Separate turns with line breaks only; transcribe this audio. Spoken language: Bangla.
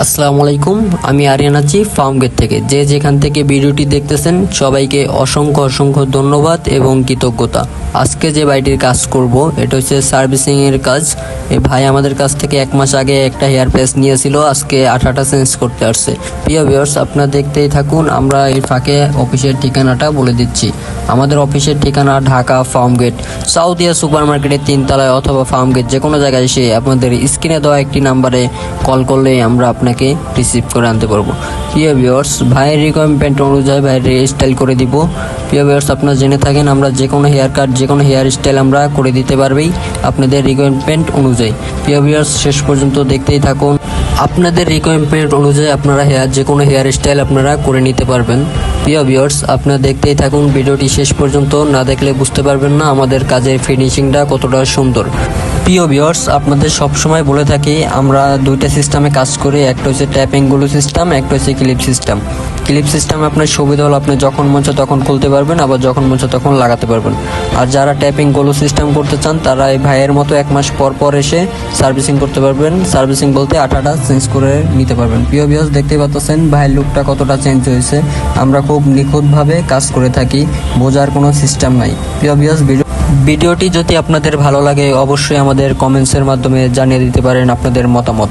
আসসালামু আলাইকুম, আমি আরিয়ান আছি ফার্ম গেট থেকে। যে যেখান থেকে ভিডিওটি দেখতেছেন সবাইকে অসংখ্য অসংখ্য ধন্যবাদ এবং কৃতজ্ঞতা। আজকে যে বাইটির কাজ করব এটা হচ্ছে সার্ভিসিং এর কাজ। এই ভাই আমাদের কাছ থেকে 1 মাস আগে একটা হেয়ার প্যাচ নিয়েছিল, আজকে আঠাটা চেঞ্জ করতে আসছে। প্রিয় ভিউয়ার্স, আপনারা দেখতেই থাকুন। আমরা এই ফাঁকে অফিসের ঠিকানাটা বলে দিচ্ছি। আমাদের অফিসের ঠিকানা ঢাকা ফার্ম গেট, সাউথিয়া সুপার মার্কেটের 3 তলায় অথবা ফার্ম গেট যে কোনো জায়গায় এসে আপনাদের স্ক্রিনে দেওয়া একটি নাম্বারে কল করলে আমরা আপনাকে রিসিভ করে আনতে পারবো। প্রিয় ভিউয়ার্স, ভাইয়ের রিকোয়ারমেন্ট অনুযায়ী ভাইয়ের হেয়ার স্টাইল করে দিব। প্রিয় ভিউয়ার্স, আপনারা জেনে থাকেন আমরা যে কোনো হেয়ার কাট যে কোনো হেয়ার স্টাইল আমরা করে দিতে পারবেই আপনাদের রিকোয়ারমেন্ট অনুযায়ী। প্রিয় ভিউয়ার্স, শেষ পর্যন্ত দেখতেই থাকুন। আপনাদের রিকোয়ারমেন্ট অনুযায়ী আপনারা যে কোনো হেয়ার স্টাইল আপনারা করে নিতে পারবেন। প্রিয় ভিউয়ার্স, আপনারা দেখতেই থাকুন। ভিডিওটি শেষ পর্যন্ত না দেখলে বুঝতে পারবেন না আমাদের কাজের ফিনিশিংটা কতটা সুন্দর। প্রিয় ভিউয়ার্স, আপনাদের সবসময় বলে থাকি আমরা 2টা সিস্টেমে কাজ করি। একটা হচ্ছে ট্যাপিং গ্লু সিস্টেম, একটা হচ্ছে ক্লিপ সিস্টেম। ক্লিপ সিস্টেম আপনার সুবিধা হলো আপনি যখন মন চায় তখন খুলতে পারবেন, আবার যখন মন চায় তখন লাগাতে পারবেন। আর যারা ট্যাপিং গ্লু সিস্টেম করতে চান তারা এই ভাইয়ের মতো 1 মাস পর পর এসে সার্ভিসিং করতে পারবেন। সার্ভিসিং বলতে আঠাটা চেঞ্জ করে নিতে পারবেন। প্রিয় ভিউয়ার্স, দেখতেই পাচ্ছেন ভাইয়ের লুকটা কতটা চেঞ্জ হয়েছে। আমরা খুব নিখুঁতভাবে কাজ করে থাকি, বোঝার কোনো সিস্টেম নাই। প্রিয় ভিউয়ার্স, ভিডিওটি যদি আপনাদের ভালো লাগে অবশ্যই আমাদের কমেন্টসের মাধ্যমে জানিয়ে দিতে পারেন আপনাদের মতামত।